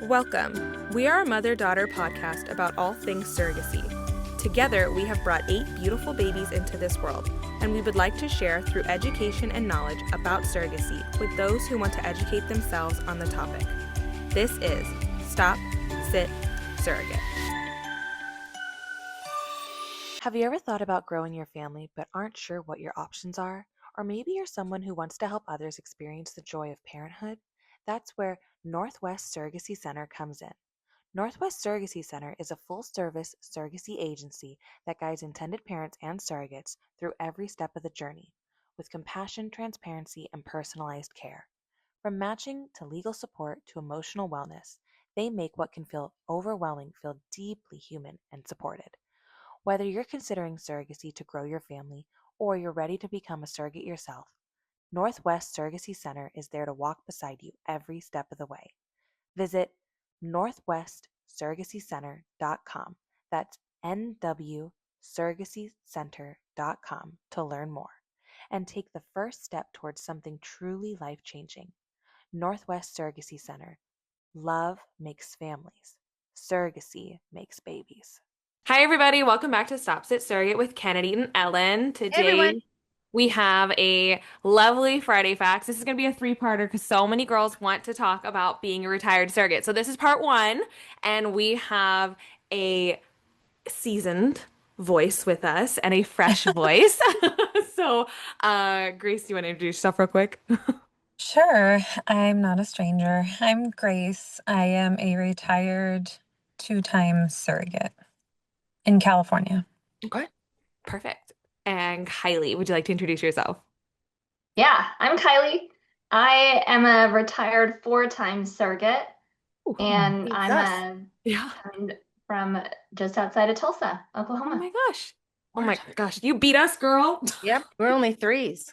Welcome. We are a mother-daughter podcast about all things surrogacy. Together, we have brought 8 beautiful babies into this world, and we would like to share through education and knowledge about surrogacy with those who want to educate themselves on the topic. This is Stop.Sit.Surrogate. Have you ever thought about growing your family but aren't sure what your options are? Or maybe you're someone who wants to help others experience the joy of parenthood? That's where Northwest Surrogacy Center comes in. Northwest Surrogacy Center is a full-service surrogacy agency that guides intended parents and surrogates through every step of the journey, with compassion, transparency, and personalized care. From matching to legal support to emotional wellness, they make what can feel overwhelming feel deeply human and supported. Whether you're considering surrogacy to grow your family or you're ready to become a surrogate yourself, Northwest Surrogacy Center is there to walk beside you every step of the way. Visit northwestsurrogacycenter.com. That's nwsurrogacycenter.com to learn more and take the first step towards something truly life-changing. Northwest Surrogacy Center. Love makes families. Surrogacy makes babies. Hi, everybody. Welcome back to Stop.Sit.Surrogate with Kennedy and Ellen. Today, we have a lovely Friday Facts. This is going to be a 3-parter because so many girls want to talk about being a retired surrogate. So this is part 1, and we have a seasoned voice with us and a fresh voice. So, Grace, do you want to introduce yourself real quick? Sure. I'm not a stranger. I'm Grace. I am a retired 2-time surrogate in California. Okay, perfect. And Kiely, would you like to introduce yourself? Yeah, I'm Kiely. I am a retired 4-time surrogate, and I'm from just outside of Tulsa, Oklahoma. Oh my gosh. Oh my gosh. You beat us, girl. Yep, we're only 3s.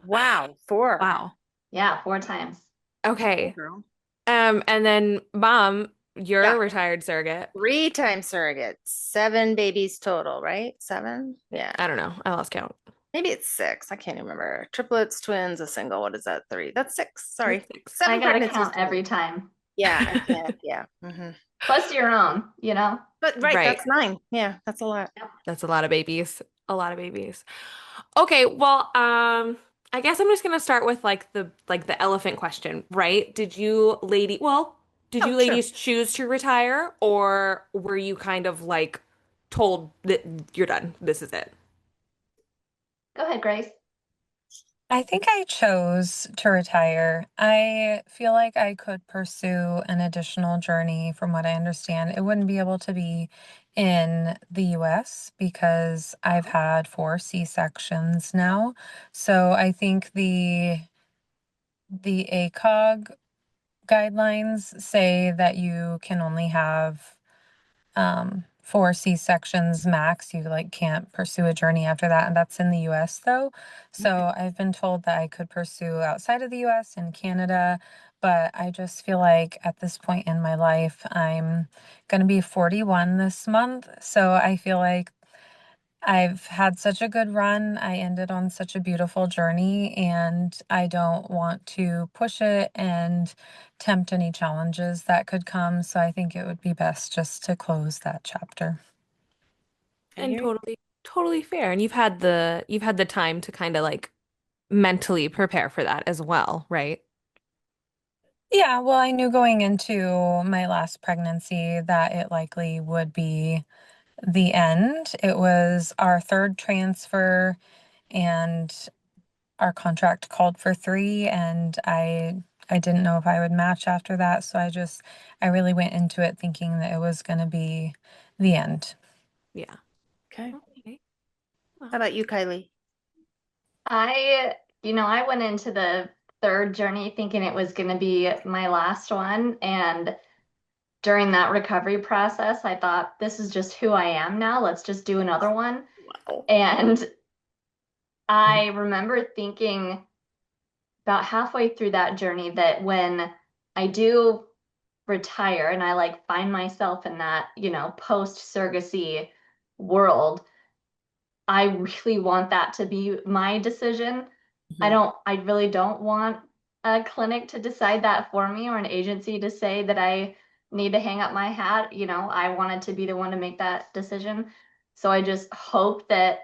Wow, 4. Wow. Yeah, 4 times. Okay. Girl. And then Mom, you're a retired surrogate. 3-time surrogate. 7 babies total, right? 7? Yeah. I don't know. I lost count. Maybe it's 6. I can't remember. Triplets, twins, a single. What is that? 3. That's 6. Sorry. That's 6. 7 I gotta pregnancies count total. every time. Yeah, I can't. Yeah. Mm-hmm. Plus your own, you know? But right, that's 9. Yeah, that's a lot. That's a lot of babies. A lot of babies. Okay, well, I guess I'm just gonna start with the elephant question, right? Did you ladies choose to retire, or were you kind of told that you're done? This is it. Go ahead, Grace. I think I chose to retire. I feel like I could pursue an additional journey. From what I understand, it wouldn't be able to be in the US because I've had 4 C-sections now. So I think the ACOG guidelines say that you can only have 4 C-sections max. You can't pursue a journey after that, and that's in the US though. So I've been told that I could pursue outside of the US in Canada, but I just feel like at this point in my life, I'm gonna be 41 this month. So I feel like I've had such a good run. I ended on such a beautiful journey, and I don't want to push it and tempt any challenges that could come. So I think it would be best just to close that chapter. And totally fair. And you've had the time to kind of mentally prepare for that as well, right? Yeah, well, I knew going into my last pregnancy that it likely would be the end. It was our 3rd transfer, and our contract called for 3, and I didn't know if I would match after that. So I really went into it thinking that it was going to be the end. Yeah. Okay. How about you, Kiely? I went into the 3rd journey thinking it was going to be my last one. And during that recovery process, I thought, this is just who I am now. Let's just do another one. Wow. And I remember thinking about halfway through that journey that when I do retire and I find myself in that, post surrogacy world, I really want that to be my decision. I really don't want a clinic to decide that for me or an agency to say that I need to hang up my hat. I wanted to be the one to make that decision. So I just hope that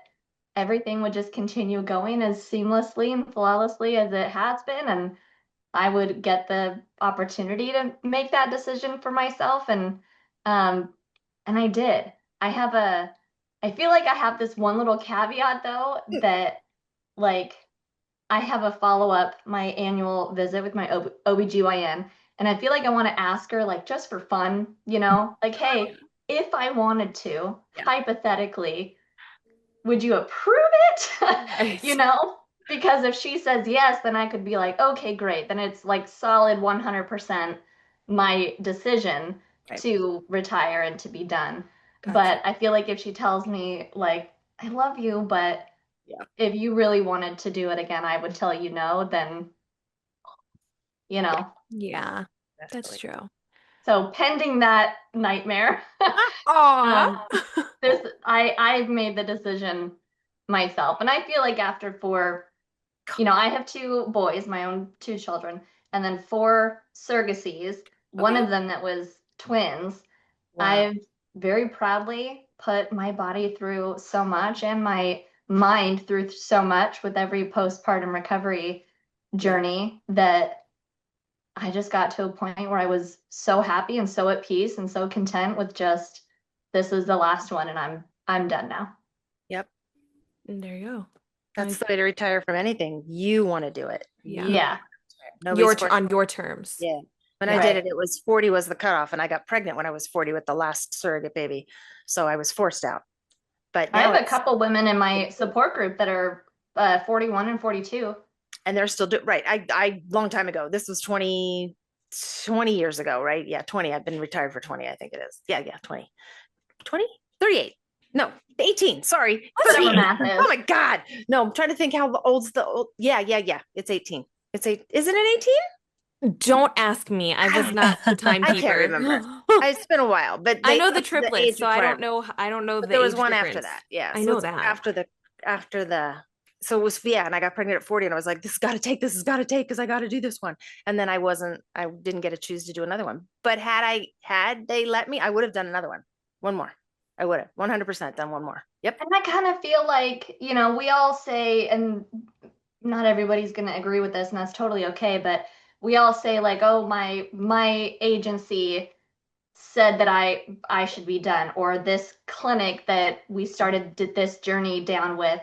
everything would just continue going as seamlessly and flawlessly as it has been. And I would get the opportunity to make that decision for myself. Um, and I did. I feel like I have this one little caveat though, that like I have a follow-up, my annual visit with my OBGYN, and I feel like I want to ask her, like, just for fun, like, hey, if I wanted to, Yeah. hypothetically, would you approve it? Right. Because if she says yes, then I could be like, okay, great. Then it's like solid 100% my decision Right. to retire and to be done. Gotcha. But I feel like if she tells me, like, I love you, but Yeah. if you really wanted to do it again, I would tell you no, then, Yeah, that's Definitely. true. So pending that nightmare, Aw. I've made the decision myself. And I feel like after I have two boys, my own two children, and then four surrogacies, one Okay. of them that was twins. Wow. I've very proudly put my body through so much and my mind through so much with every postpartum recovery journey that I just got to a point where I was so happy and so at peace and so content with just this is the last one and I'm done now. Yep. There you go. That's the way to retire from anything. You want to do it. Yeah. You Yeah. Nobody's forcing On your terms. Yeah. When Yeah. I did Right. it, it was 40 was the cutoff, and I got pregnant when I was 40 with the last surrogate baby. So I was forced out. But I now have a couple women in my support group that are 41 and 42. and they're still right. I long time ago. This was 20 years ago, right? Yeah, 20. I've been retired for 20, I think it is. Yeah, 20. 20? 38. No, 18. Sorry. Whatever 13. math is. Oh my God. No, I'm trying to think how old's the old. Yeah. It's 18. Isn't it 18? Don't ask me. I was not the timekeeper. I can't remember. It's been a while, but I know the that's triplets, age so I don't requirement. know. I don't know But the there was age one difference. after that. Yeah. I so know it's that. after the so it was and I got pregnant at 40 and I was like, this has got to take, because I got to do this one. And then I didn't get to choose to do another one. But had they let me, I would have done another one. One more. I would have 100% done one more. Yep. And I kind of feel like, we all say, and not everybody's going to agree with this, and that's totally okay, but we all say like, oh, my agency said that I should be done, or this clinic that we started this journey down with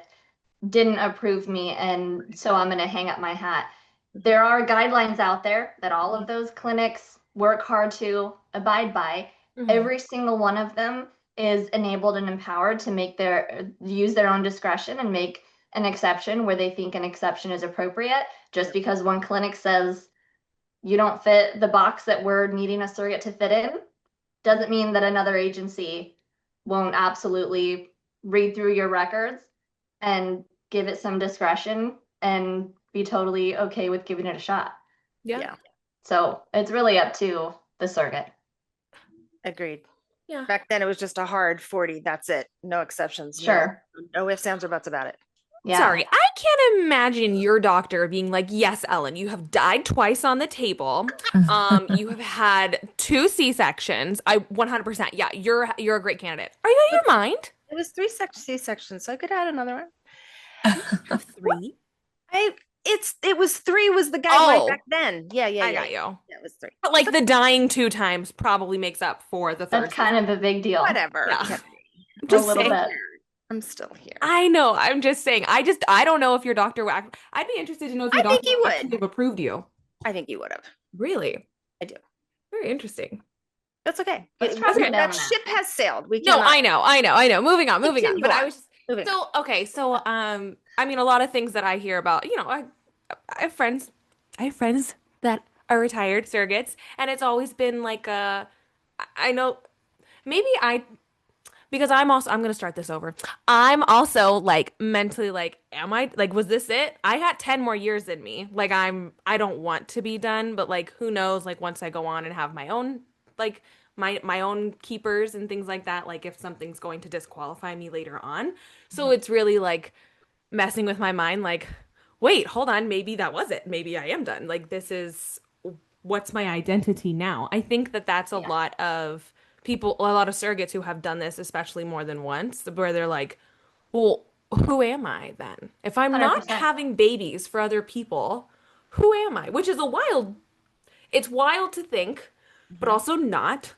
didn't approve me, and so I'm going to hang up my hat. There are guidelines out there that all of those clinics work hard to abide by. Mhm. Every single one of them is enabled and empowered to use their own discretion and make an exception where they think an exception is appropriate. Just because one clinic says you don't fit the box that we're needing a surrogate to fit in doesn't mean that another agency won't absolutely read through your records and give it some discretion and be totally okay with giving it a shot. Yeah. So it's really up to the surrogate. Agreed. Yeah. Back then it was just a hard 40. That's it. No exceptions. Sure. No ifs, ands, or buts about it. Yeah. Sorry, I can't imagine your doctor being like, "Yes, Ellen, you have died twice on the table. You have had 2 C-sections. I 100%. Yeah, you're a great candidate. Are you out of your mind? It was 3 C-sections, so I could add another one. 3. It was 3 was the guideline Oh. back then. Yeah. I got you. Yeah, it was 3. But like the dying 2 times probably makes up for the third. That's kind of a big deal. Whatever. Yeah. Yeah. A Just little saying. bit. I'm still here. I know. I'm just saying. I don't know if your doctor would I'd be interested to know if your I think doctor he would would. actually have approved you. I think you would have. Really? I do. Very interesting. That's okay. Let's track him down That on that. ship has sailed. We No, cannot. I know. Moving on. Continue But I on. was just Moving on. so okay. So I mean, a lot of things that I hear about, I have friends. I have friends that are retired surrogates, and it's always been like I know maybe because I'm gonna start this over. I'm also like mentally like, am I like, was this it? I got 10 more years in me. Like I don't want to be done, but like who knows, like once I go on and have my own like my own keepers and things like that, like if something's going to disqualify me later on. So it's really like messing with my mind, like, wait, hold on, maybe that was it. Maybe I am done. Like this is what's my identity now? I think that that's a Yeah. lot of people, a lot of surrogates who have done this, especially more than once, where they're like, well, who am I then? If I'm not 100%. having babies for other people, who am I? Which is it's wild to think, but Mhm. also not.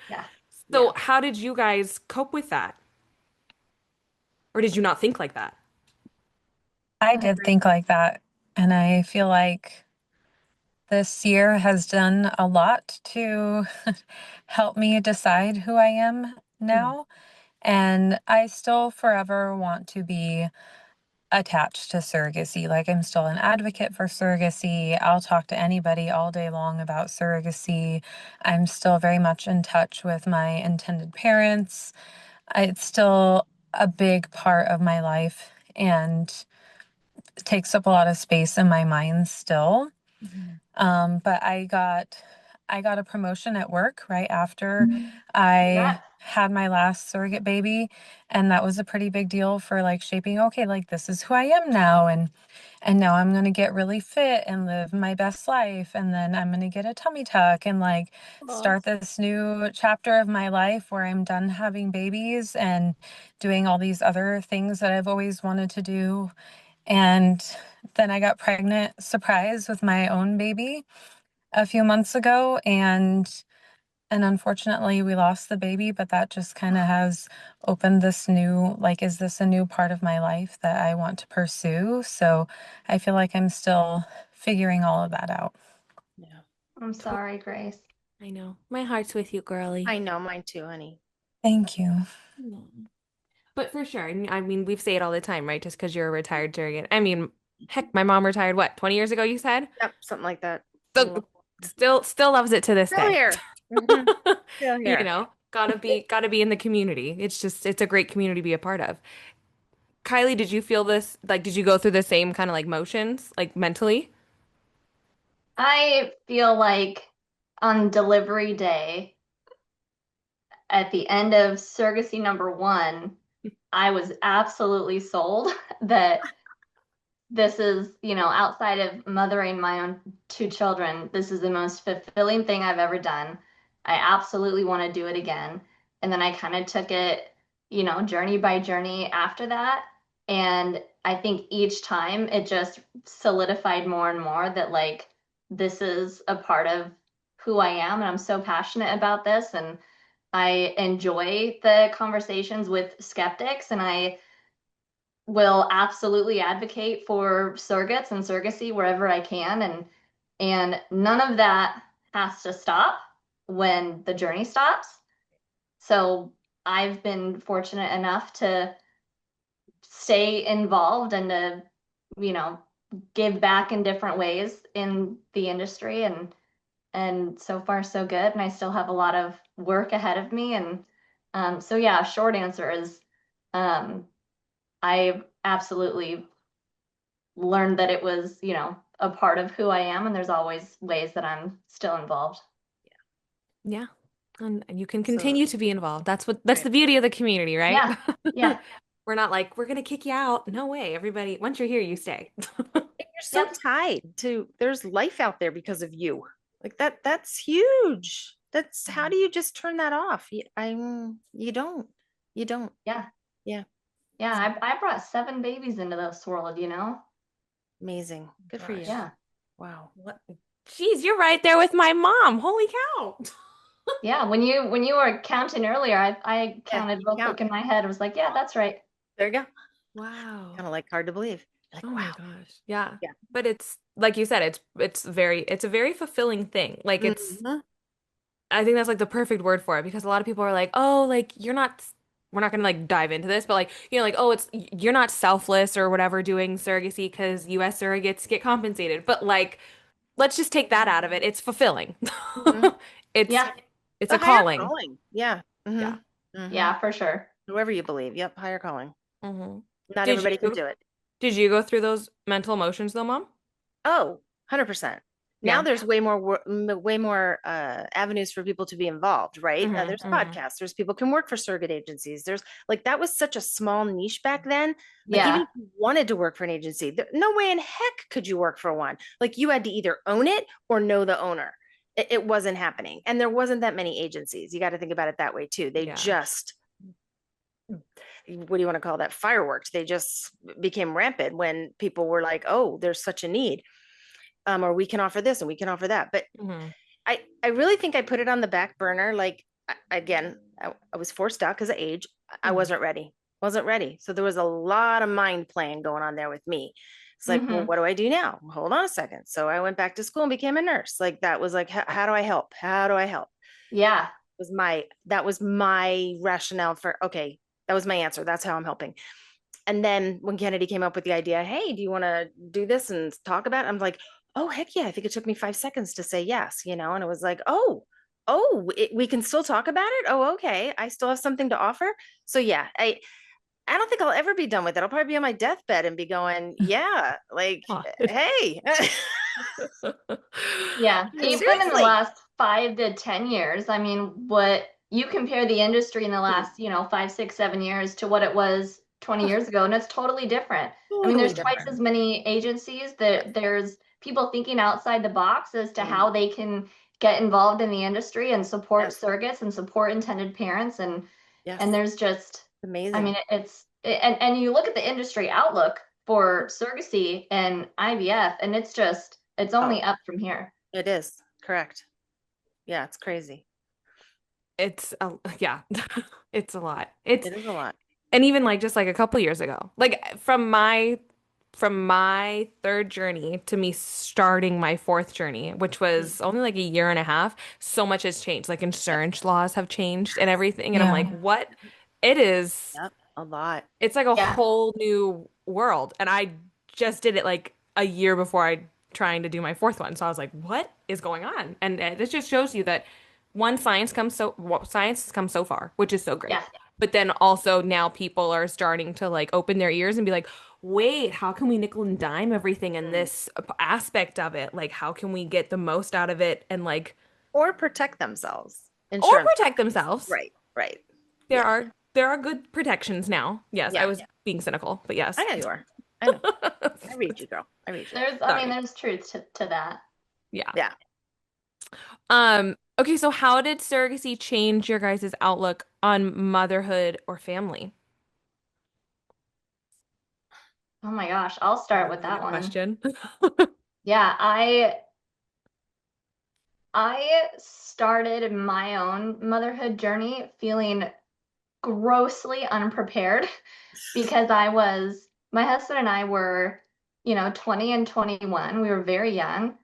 Yeah. So, Yeah. how did you guys cope with that? Or did you not think like that? I Go ahead, did Grace. think like that. And I feel like this year has done a lot to help me decide who I am now. And I still forever want to be attached to surrogacy. Like, I'm still an advocate for surrogacy. I'll talk to anybody all day long about surrogacy. I'm still very much in touch with my intended parents. It's still a big part of my life and takes up a lot of space in my mind still. But I got a promotion at work right after I Congrats. had my last surrogate baby, and that was a pretty big deal for like shaping, okay, like this is who I am now, and now I'm going to get really fit and live my best life, and then I'm going to get a tummy tuck and like Aw. start this new chapter of my life where I'm done having babies and doing all these other things that I've always wanted to do. And then I got pregnant, surprise, with my own baby a few months ago, and unfortunately we lost the baby, but that just kind of has opened this new, like, is this a new part of my life that I want to pursue? So I feel like I'm still figuring all of that out. Yeah. I'm sorry, Grace. I know. My heart's with you, girly. I know, mine too, honey. Thank you. Yeah. But for sure, I mean, we say it all the time, right? Just because you're a retired surrogate. I mean, heck, my mom retired, what, 20 years ago, you said? Yep, something like that. So still loves it to this Still day. here. Mhm. Still You here. know, gotta be in the community. It's a great community to be a part of. Kylie, did you feel this? Like, did you go through the same kind of like motions, like mentally? I feel like on delivery day, at the end of surrogacy number 1, I was absolutely sold that this is, outside of mothering my own 2 children, this is the most fulfilling thing I've ever done. I absolutely want to do it again. And then I kind of took it, journey by journey after that. And I think each time it just solidified more and more that, like, this is a part of who I am. And I'm so passionate about this. And I enjoy the conversations with skeptics. And I will absolutely advocate for surrogates and surrogacy wherever I can, and none of that has to stop when the journey stops. So I've been fortunate enough to stay involved and to, you know, give back in different ways in the industry, and so far so good, and I still have a lot of work ahead of me. And so yeah, short answer is I absolutely learned that it was, a part of who I am, and there's always ways that I'm still involved. Yeah. And you can So, continue to be involved. That's right. the beauty of the community, right? Yeah. Yeah. We're not like, we're gonna kick you out. No way. Everybody, once you're here, you stay. And you're so Yep. tied to there's life out there because of you. Like that's huge. That's how do you just turn that off? You don't. You don't. Yeah. Yeah. Yeah. I brought 7 babies into this world, Amazing. Good for you. Gosh. Yeah. Wow. What? Jeez, you're right there with my mom. Holy cow. Yeah. When you were counting earlier, I Yeah, counted you real count. quick in my head. I was like, yeah, that's right. There you go. Wow. Kind of like hard to believe. Like, Oh wow. my gosh. Yeah. Yeah. But it's like you said, it's a very fulfilling thing. Like Mhm. I think that's like the perfect word for it because a lot of people are like, "Oh, like we're not gonna like dive into this, but like, like, oh, it's you're not selfless or whatever doing surrogacy because US surrogates get compensated." But like, let's just take that out of it. It's fulfilling. Mhm. It's Yeah. it's A a higher calling. calling. Yeah. Yeah. Hmm. Hmm. Yeah, for sure. Whoever you believe. Yep. Higher calling. hmm Not Did everybody can you do it. did you go through those mental emotions though, Mom? Oh, 100%. Now Yeah. there's way more avenues for people to be involved, right? There's podcasts, there's people can work for surrogate agencies. There's like, that was such a small niche back then. Like, even Yeah. if you wanted to work for an agency, no way in heck could you work for one. Like, you had to either own it or know the owner. It wasn't happening. And there wasn't that many agencies. You got to think about it that way too. They Yeah. just, what do you want to call that? Fireworks. They just became rampant when people were like, oh, there's such a need. Or we can offer this and we can offer that. But I really think I put it on the back burner. Like, again, I was forced out because of age. I wasn't ready. So there was a lot of mind playing going on there with me. It's like, well, what do I do now? Hold on a second. So I went back to school and became a nurse. Like, that was like, how do I help? How do I help? Yeah. That was my rationale for, okay, that was my answer. That's how I'm helping. And then when Kennedy came up with the idea, hey, do you want to do this and talk about it? I'm like, oh, heck yeah. I think it took me 5 seconds to say yes, and it was like, we can still talk about it. Oh, okay. I still have something to offer. So yeah, I don't think I'll ever be done with it. I'll probably be on my deathbed and be going, yeah, like, hey. Yeah. Even in the last 5 to 10 years, I mean, what you compare the industry in the last, 5, 6, 7 years to what it was 20 years ago, and it's totally different. I mean, there's twice as many agencies that there's people thinking outside the box as to how they can get involved in the industry and support surrogates and support intended parents. And there's just amazing. I mean, and you look at the industry outlook for surrogacy and IVF, and it's only up from here. It is correct. Yeah, it's crazy. It's it's a lot. It is a lot. And even like just like a couple years ago, like from my third journey to me starting my fourth journey, which was only like a year and a half, so much has changed. Like insurance laws have changed and everything. And I'm like, what? It is a lot. It's like a whole new world. And I just did it like a year before I trying to do my fourth one. So I was like, what is going on? And this just shows you that science has come so far, which is so great. Yeah. But then also now people are starting to like open their ears and be like, wait, how can we nickel and dime everything in this aspect of it? Like, how can we get the most out of it and like, or protect themselves? Or protect themselves. Right. There are good protections now. Yes, I was being cynical, but yes. I know you are. I know. I read you, girl. I read you. There's truth to that. Yeah. Okay, so how did surrogacy change your guys' outlook on motherhood or family? Oh my gosh, I'll start with that one. Question. Yeah, I started my own motherhood journey feeling grossly unprepared because my husband and I were, 20 and 21. We were very young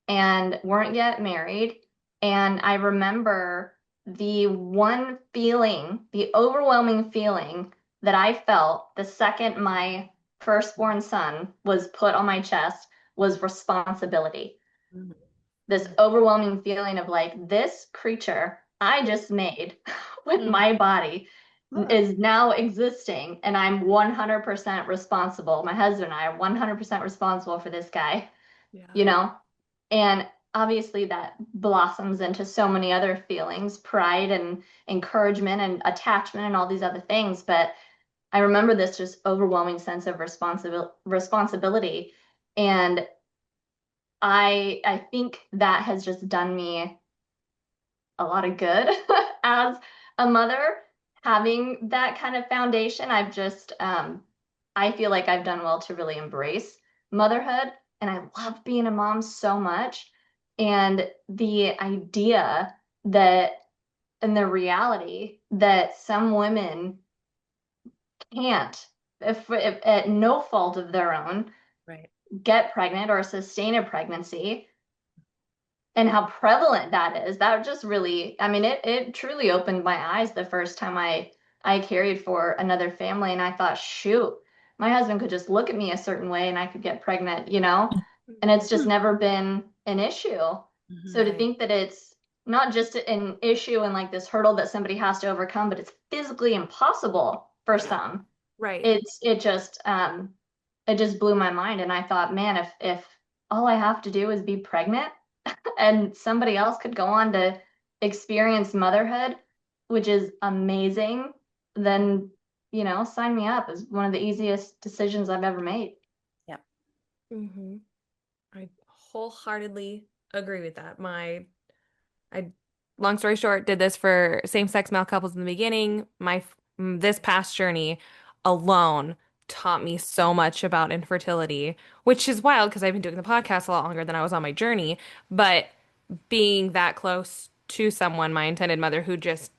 and weren't yet married. And I remember the overwhelming feeling that I felt the second my firstborn son was put on my chest was responsibility. Mm-hmm. This overwhelming feeling of like, this creature I just made with my body is now existing, and I'm 100% responsible. My husband and I are 100% responsible for this guy, and obviously that blossoms into so many other feelings, pride and encouragement and attachment and all these other things. But I remember this just overwhelming sense of responsibility. And I think that has just done me a lot of good as a mother, having that kind of foundation. I feel like I've done well to really embrace motherhood, and I love being a mom so much. And the idea that, and the reality that some women can't, if at no fault of their own, get pregnant or sustain a pregnancy, and how prevalent that is. That just really, I mean, it truly opened my eyes the first time I carried for another family, and I thought, shoot, my husband could just look at me a certain way and I could get pregnant, and it's just never been an issue. So to think that it's not just an issue and like this hurdle that somebody has to overcome, but it's physically impossible for some. Right. It just blew my mind. And I thought, man, if all I have to do is be pregnant, and somebody else could go on to experience motherhood, which is amazing, then, sign me up. Is one of the easiest decisions I've ever made. Yep. Mm-hmm. I wholeheartedly agree with that. I, long story short, did this for same-sex male couples in the beginning. This past journey alone taught me so much about infertility, which is wild because I've been doing the podcast a lot longer than I was on my journey. But being that close to someone, my intended mother, who just,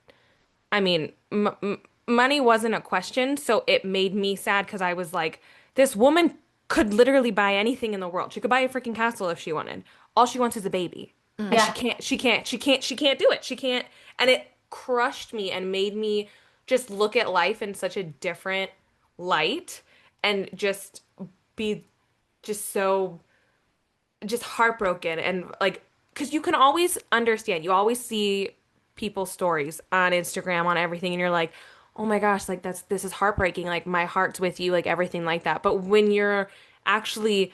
I mean, m money wasn't a question, so it made me sad because I was like, this woman could literally buy anything in the world. She could buy a freaking castle if she wanted. All she wants is a baby. And Yeah, she can't do it. She can't. And it crushed me and made me just look at life in such a different light and just be just so just heartbroken and like because you can always understand, you always see people's stories on Instagram on everything and you're like, oh my gosh, like this is heartbreaking, like my heart's with you, like everything like that. But when you're actually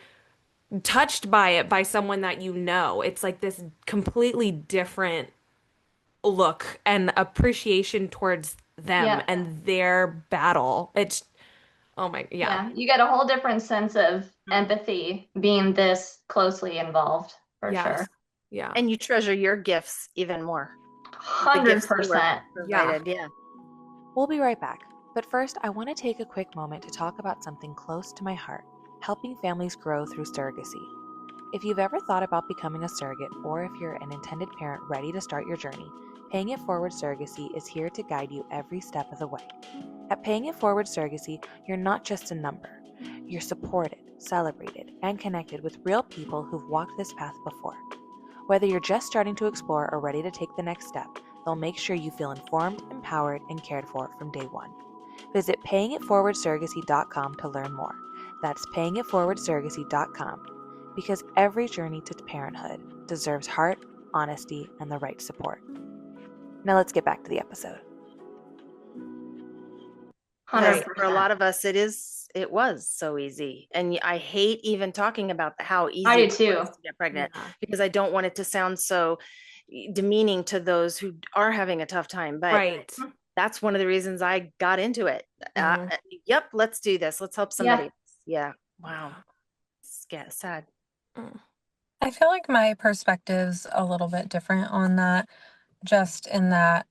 touched by it by someone that you know, it's like this completely different look and appreciation towards them yeah, and their battle. It's oh my yeah. yeah. You get a whole different sense of Mhm. empathy being this closely involved, for Yes. sure. Yeah. And you treasure your gifts even more. The gifts you were 100%. Yeah. provided. Yeah. We'll be right back. But first, I want to take a quick moment to talk about something close to my heart: helping families grow through surrogacy. If you've ever thought about becoming a surrogate, or if you're an intended parent ready to start your journey, Paying It Forward Surrogacy is here to guide you every step of the way. At Paying It Forward Surrogacy, you're not just a number. You're supported, celebrated, and connected with real people who've walked this path before. Whether you're just starting to explore or ready to take the next step, they'll make sure you feel informed, empowered, and cared for from day one. Visit payingitforwardsurrogacy.com to learn more. That's payingitforwardsurrogacy.com, because every journey to parenthood deserves heart, honesty, and the right support. Now let's get back to the episode. Because Right. 100%. for a lot of us, it was so easy. And I hate even talking about how I easy do it too. was to get pregnant Yeah. because I don't want it to sound so demeaning to those who are having a tough time. But Right. that's one of the reasons I got into it. Mhm. Yep, let's do this. Let's help somebody Yeah. else. Yeah. Wow. Yeah. Sad. Mm. I feel like my perspective's a little bit different on that, just in that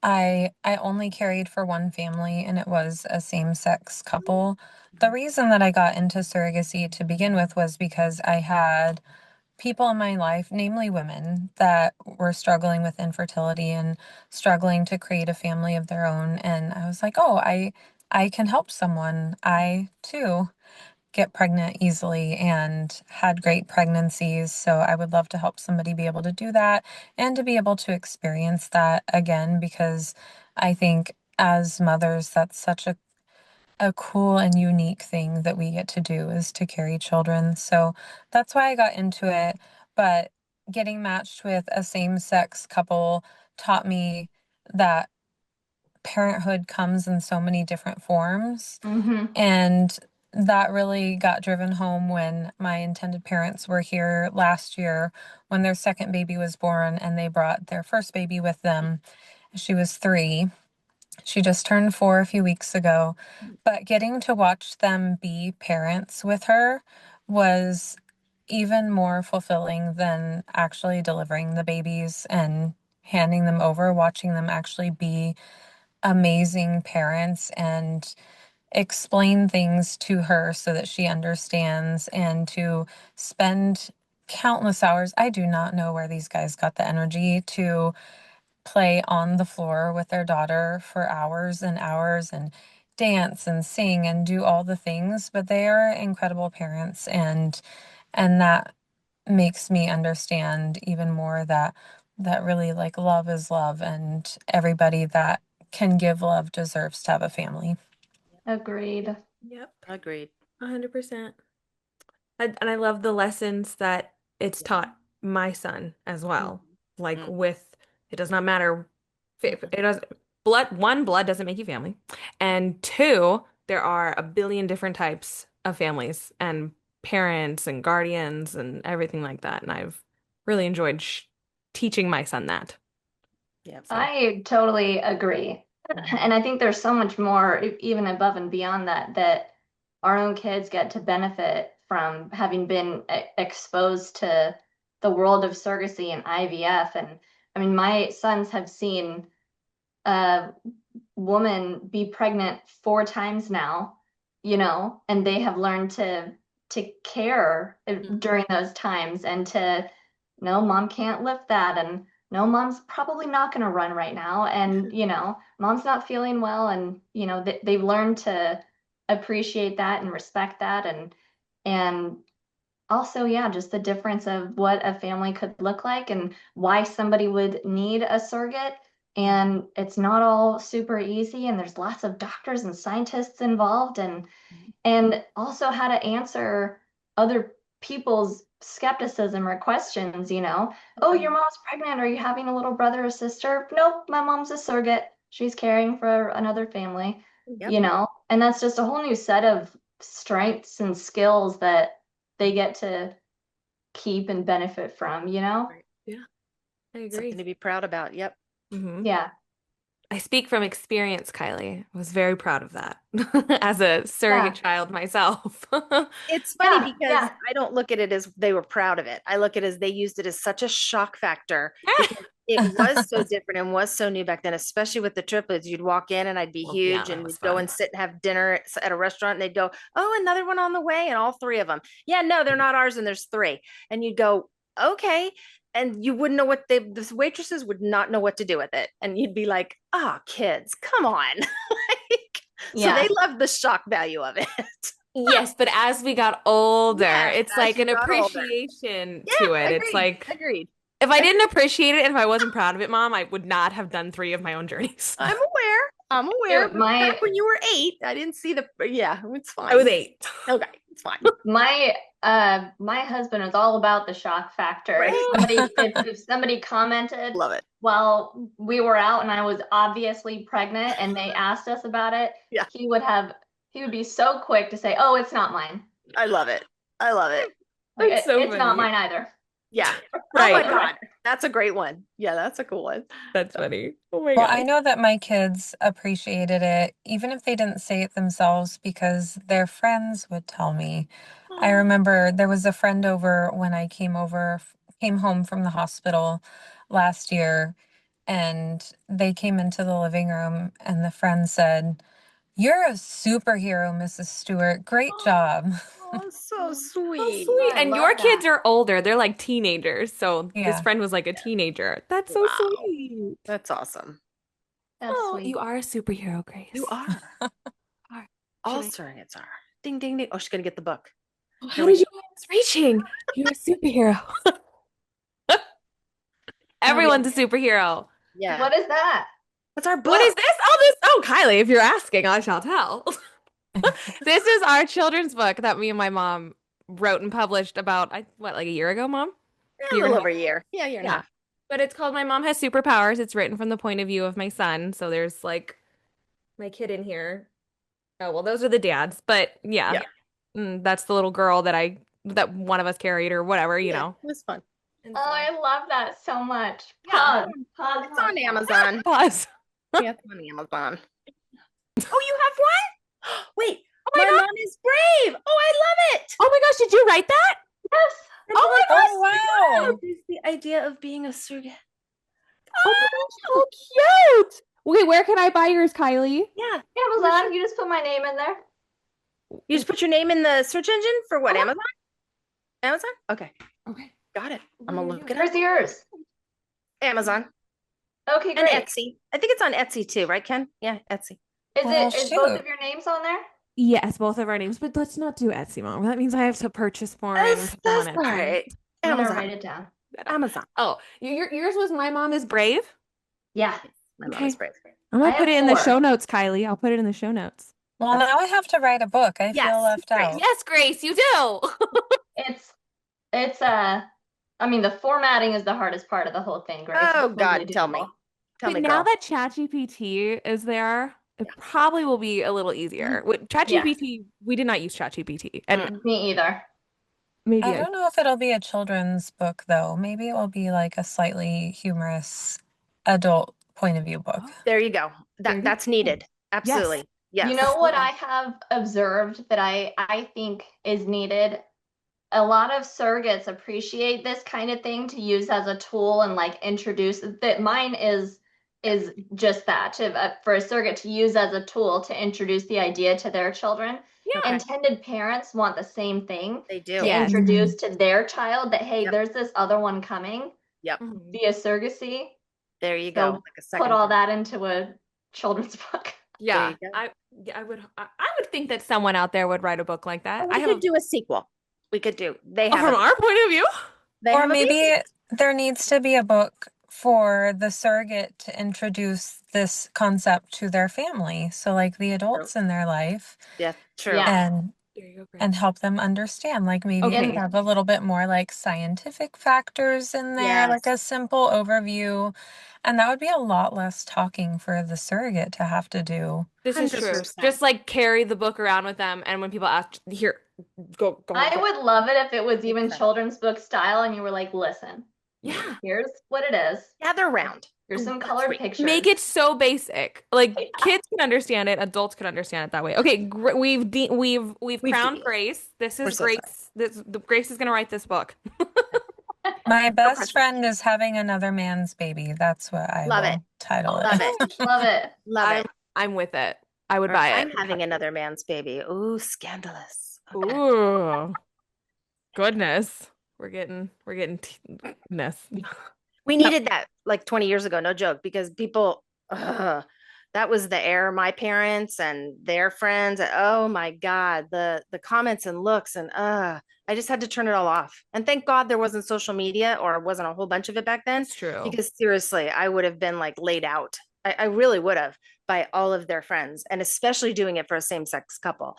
I only carried for one family and it was a same-sex couple. The reason that I got into surrogacy to begin with was because I had people in my life, namely women, that were struggling with infertility and struggling to create a family of their own. And I was like, oh, I can help someone. I too get pregnant easily and had great pregnancies. So I would love to help somebody be able to do that and to be able to experience that again, because I think as mothers, that's such a cool and unique thing that we get to do is to carry children. So that's why I got into it. But getting matched with a same-sex couple taught me that parenthood comes in so many different forms. Mm-hmm. And that really got driven home when my intended parents were here last year when their second baby was born and they brought their first baby with them. She was 3. She just turned 4 a few weeks ago. But getting to watch them be parents with her was even more fulfilling than actually delivering the babies and handing them over, watching them actually be amazing parents and explain things to her so that she understands and to spend countless hours. I do not know where these guys got the energy to play on the floor with their daughter for hours and hours and dance and sing and do all the things, but they are incredible parents, and that makes me understand even more that really, like, love is love and everybody that can give love deserves to have a family. Agreed. Yep. Agreed. 100%. And I love the lessons that it's Yeah. taught my son as well. Mhm. Like Mhm. with it does not matter if Mhm. it does blood doesn't make you family. And two, there are a billion different types of families and parents and guardians and everything like that. And I've really enjoyed teaching my son that. Yeah. I totally agree. And I think there's so much more, even above and beyond that, that our own kids get to benefit from having been exposed to the world of surrogacy and IVF. And I mean, my sons have seen a woman be pregnant 4 times now, and they have learned to care during those times and to, no, mom can't lift that, and no, mom's probably not going to run right now, and mom's not feeling well, and they've learned to appreciate that and respect that, and also, yeah, just the difference of what a family could look like and why somebody would need a surrogate. And it's not all super easy, and there's lots of doctors and scientists involved, and also how to answer other people's skepticism or questions, Oh, your mom's pregnant. Are you having a little brother or sister? Nope, my mom's a surrogate. She's caring for another family, Yep. and that's just a whole new set of strengths and skills that they get to keep and benefit from, Right. Yeah, I agree. Something to be proud about. Yep. Yeah. I speak from experience, Kylie. I was very proud of that as a surrogate child myself. It's funny Yeah, because yeah. I don't look at it as they were proud of it. I look at it as they used it as such a shock factor because it was so different and was so new back then, especially with the triplets. You'd walk in and I'd be Well, yeah, huge that and was we'd go fun. and sit and have dinner at a restaurant and they'd go, oh, another one on the way. And all three of them. Yeah, no, they're not ours. And there's three. And you'd go, okay. And you wouldn't know what the waitresses would not know what to do with it. And you'd be like, oh, kids, come on. So they Yeah. loved the shock value of it. Yes, but as we got older, Yes, it's as like you an got older. appreciation Yeah, to it. It's agreed. like Agreed. if I didn't appreciate it and if I wasn't proud of it, Mom, I would not have done 3 of my own journeys. I'm aware. I'm aware. Dude, But back when you were 8, I didn't see the. Yeah, it's fine. I was 8. Okay, it's fine. my husband is all about the shock factor. Right. If somebody commented Love it. while we were out and I was obviously pregnant and they asked us about it, Yeah. he would be so quick to say, "Oh, it's not mine." I love it. I love it. Like, That's so it's not funny. mine either. Yeah. Right. Oh my God. That's a great one. Yeah, that's a cool one. That's funny. Oh my Well, God. I know that my kids appreciated it, even if they didn't say it themselves, because their friends would tell me. I remember there was a friend over when I came home from the hospital last year, and they came into the living room, and the friend said, "You're a superhero, Mrs. Stewart. Great job." Oh, so So sweet. sweet. I And love your kids that. are older. They're like teenagers. So this Yeah. friend was like a teenager. That's so Wow. sweet. That's awesome. That's Oh, sweet. you are a superhero, Grace. You are. Are. All Should surrogates are. Ding, ding, ding. Oh, she's going to get the book. How did you know I was reaching? You're a superhero. Everyone's a superhero. Yeah. What is that? What's our book? What is this? Oh, Kylie, if you're asking, I shall tell. This is our children's book that me and my mom wrote and published about, like a year ago, Mom? Yeah, a little over a year. Yeah, year and a Yeah. half. But it's called My Mom Has Superpowers. It's written from the point of view of my son. So there's like my kid in here. Oh, well, those are the dads. But yeah, that's the little girl that one of us carried or whatever, you know. It was fun. And Oh, so- I love that so much. Yeah. Pause, It's on Amazon. Pause. Yeah, it's on Amazon. Oh, you have one? Wait, Oh my my God. mom is brave. Oh, I love it. Oh my gosh, did you write that? Yes. Oh my Oh, wow. There's the idea of being a surrogate. Oh my gosh, how cute. Okay, where can I buy yours, Kylie? Yeah. Amazon, you just put my name in there. You just put your name in the search engine for what? Uh-huh. Amazon? Amazon? Okay. Okay. Got it. I'm going to look it Where's up. yours? Amazon Okay, and great. Etsy. I think it's on Etsy too, right, Ken? Yeah, Etsy. Is both shoot. of your names on there? Yes, both of our names, but let's not do Etsy, Mom. That means I have to purchase more and That's put them on all Etsy. right. I'm gonna write Amazon. it down. Amazon. Oh, yours was My Mom is Brave? Yeah. My mom Okay. is brave. I'm I gonna put have it in the 4. show notes, Kylie. I'll put it in the show notes. Well, now I have to write a book. I Yes, feel left great. out. Yes, Grace, you do. It's I mean, the formatting is the hardest part of the whole thing, Grace. Oh, It's God, totally tell me. doable. Tell But me, now girl. that ChatGPT is there, it probably will be a little easier. With ChatGPT, we did not use ChatGPT, and Me either. Maybe I don't know if it'll be a children's book though. Maybe it will be like a slightly humorous adult point of view book. There you go. There you That's go. needed. Yes. Absolutely. Yes. You know what I have observed that I think is needed? A lot of surrogates appreciate this kind of thing to use as a tool and like introduce that mine is just that for a surrogate to use as a tool to introduce the idea to their children. Yeah. Intended parents want the same thing They to do. Yes. introduce to their child that, hey, Yep. there's this other one coming Yep. Mhm. via surrogacy. There you go. So Like a put second all thing. that into a children's book. Yeah. you go. I would think that someone out there would write a book like that. We could do a sequel. We could do. They have from our point of view. They Or have a maybe baby. there needs to be a book for the surrogate to introduce this concept to their family. So like the adults in their life Yeah, true. Yeah. and There you go, Grace. and help them understand. Like maybe Okay. we have a little bit more like scientific factors in there, like a simple overview. And that would be a lot less talking for the surrogate to have to do. This is true. 100%. Just like carry the book around with them, and when people ask, here, go. I would love it if it was even Exactly. children's book style and you were like, listen, Yeah. here's what it is. Gather round. Here's some Let's colored read. pictures. Make it so basic, like Yeah. kids can understand it, adults can understand it that way. Okay, we've crowned deep. Grace. This We're is so Grace. Grace is gonna write this book. My best friend is having another man's baby. That's what I Love will it. title it. Love it. Love it. Love it. I'm with it. I would Or buy I'm it. having another man's baby. Ooh, scandalous. Okay. Ooh, goodness, we're getting ness. We needed that like 20 years ago, no joke, because people, that was the air, my parents and their friends. Oh my God, the comments and looks and I just had to turn it all off. And thank God there wasn't social media or wasn't a whole bunch of it back then. That's true. Because seriously, I would have been like laid out. I really would have by all of their friends, and especially doing it for a same-sex couple.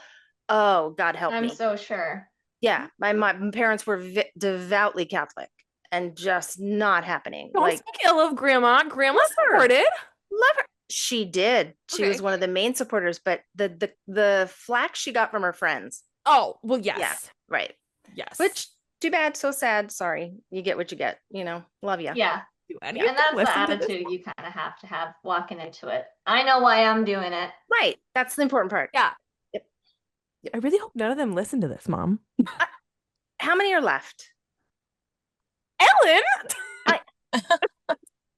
Oh, God help I'm me. so sure. Yeah, my parents were devoutly Catholic and just not happening. Don't Like, speak ill of Grandma. Grandma Love her. supported. love her. She did. She was Okay. one of the main supporters, but the flack she got from her friends. Oh, well, yes. Yeah, right. Yes. Which too bad, so sad. Sorry. You get what you get, Love you. Yeah. Do any And of them that's the listen to this? attitude you kind of have walking into it. I know why I'm doing it. Right. That's the important part. Yeah. Yep. I really hope none of them listen to this, Mom. How many are left? Ellen!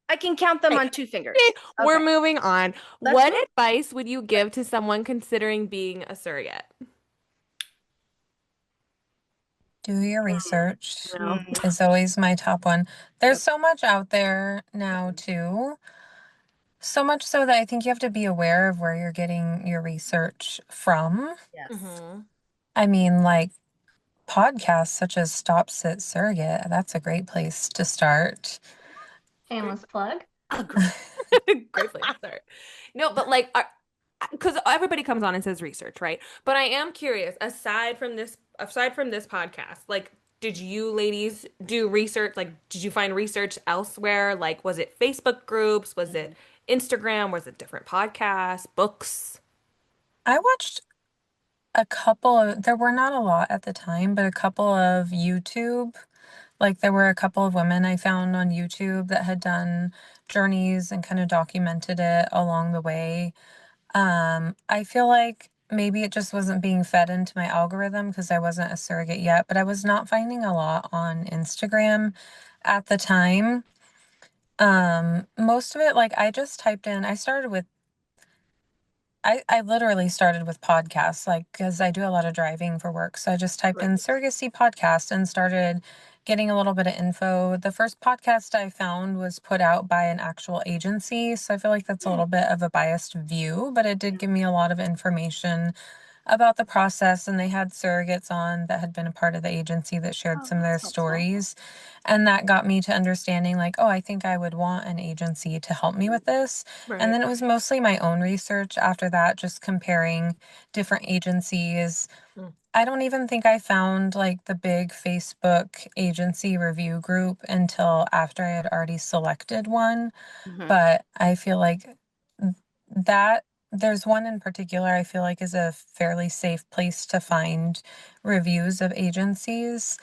I can count them on two fingers. Okay, we're Okay. moving on. Let's What move. advice would you give to someone considering being a surrogate? Do your research Mm. is always my top one. There's so much out there now too. So much so that I think you have to be aware of where you're getting your research from. Yes. Mm-hmm. I mean, like podcasts such as Stop.Sit.Surrogate, that's a great place to start. Shameless plug. Great place to start. No, but like, because everybody comes on and says research, right? But I am curious. Aside from this podcast, like, did you ladies do research? Like, did you find research elsewhere? Like, was it Facebook groups? Was it Instagram? Was it different podcasts, books? I watched a couple of, there were not a lot at the time, but a couple of YouTube. Like there were a couple of women I found on YouTube that had done journeys and kind of documented it along the way. I feel like maybe it just wasn't being fed into my algorithm because I wasn't a surrogate yet, but I was not finding a lot on Instagram at the time. Most of it, like I just typed in, I literally started with podcasts, like, because I do a lot of driving for work. So I just typed in surrogacy podcast and started getting a little bit of info. The first podcast I found was put out by an actual agency. So I feel like that's a little bit of a biased view, but it did give me a lot of information about the process. And they had surrogates on that had been a part of the agency that shared some of their that's helpful. stories. And that got me to understanding, like, oh, I think I would want an agency to help me with this. And then it was mostly my own research after that, just comparing different agencies. I don't even think I found like the big Facebook agency review group until after I had already selected one. Mhm. But I feel like that there's one in particular I feel like is a fairly safe place to find reviews of agencies.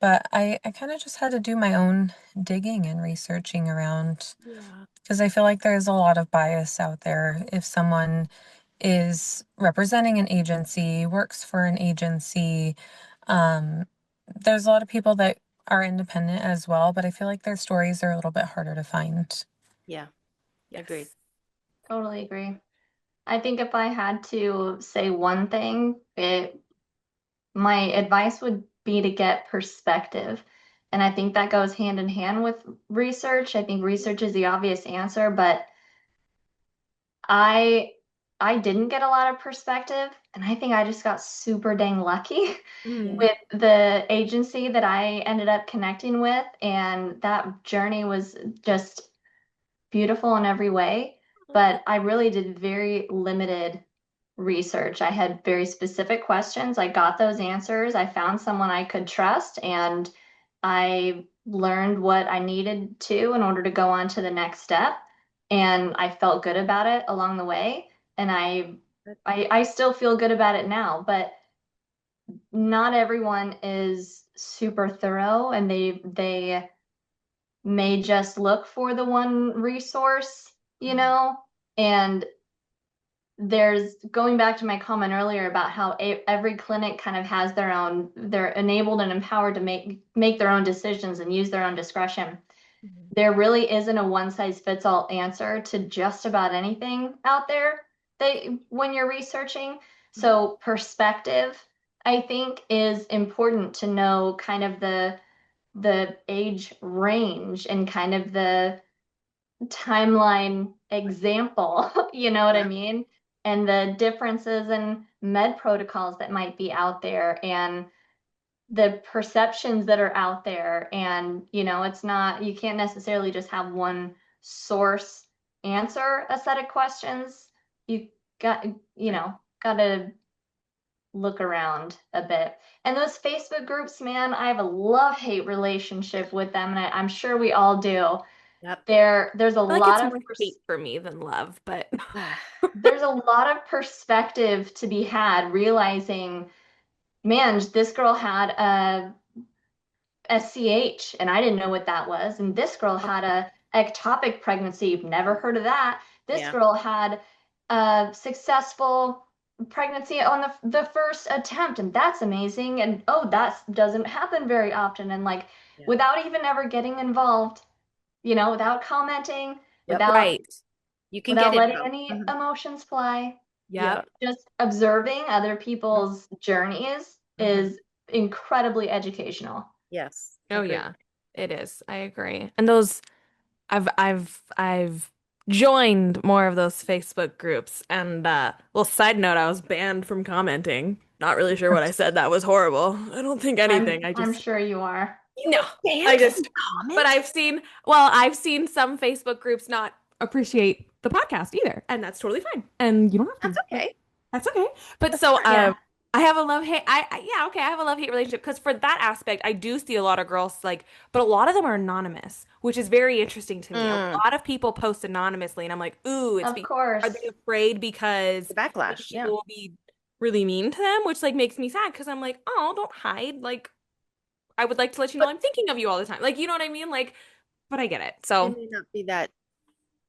but I kind of just had to do my own digging and researching around, Yeah. because I feel like there's a lot of bias out there. If someone is representing an agency, works for an agency, um, there's a lot of people that are independent as well, but I feel like their stories are a little bit harder to find. Yeah. Agreed. Totally agree. I think if I had to say one thing, my advice would be to get perspective. And I think that goes hand in hand with research. I think research is the obvious answer, but I I didn't get a lot of perspective, and I think I just got super dang lucky Mm. with the agency that I ended up connecting with, and that journey was just beautiful in every way. But I really did very limited research. I had very specific questions. I got those answers. I found someone I could trust, and I learned what I needed to in order to go on to the next step. And I felt good about it along the way. And I still feel good about it now, but not everyone is super thorough, and they may just look for the one resource, and there's going back to my comment earlier about how every clinic kind of has they're enabled and empowered to make their own decisions and use their own discretion. There really isn't a one size fits all answer to just about anything out there when you're researching. So perspective, I think, is important to know kind of the age range and kind of the timeline example, you know what I Yeah. mean? And the differences in med protocols that might be out there and the perceptions that are out there. And, it's not, you can't necessarily just have one source answer a set of questions. You got, got to look around a bit. And those Facebook groups, man, I have a love-hate relationship with them, and I'm sure we all do. Yep. There's a I feel like it's lot of more hate for me than love, but there's a lot of perspective to be had, realizing, man, this girl had a SCH and I didn't know what that was, and this girl had a ectopic pregnancy. You've never heard of that. This Yeah. girl had a successful pregnancy on the first attempt, and that's amazing. And oh, that doesn't happen very often. And like, Yeah. without even ever getting involved, without commenting, Yep. without right. You can without get letting info. any Mhm. emotions fly, Yep. just observing other people's journeys Mhm. is incredibly educational. Yes. Oh Agreed. yeah, it is. I agree. And I've joined more of those Facebook groups. And well, side note, I was banned from commenting. Not really sure what I said. That was horrible. I don't think anything. I'm sure you are. You No. were I banned from just but comments? I've seen some Facebook groups not appreciate the podcast either, and that's totally fine. And you don't have That's to. okay. That's okay. But That's so fine. Yeah, I have a love hate. Yeah, okay, I have a love hate relationship because for that aspect, I do see a lot of girls like, but a lot of them are anonymous, which is very interesting to me. A Mm. lot of people post anonymously, and I'm like, ooh, of are course. they afraid because The backlash. Yeah. people will be really mean to them, which like makes me sad because I'm like, oh, don't hide. Like, I would like to let you know But I'm thinking of you all the time. Like, you know what I mean? Like, but I get it. they So may not be that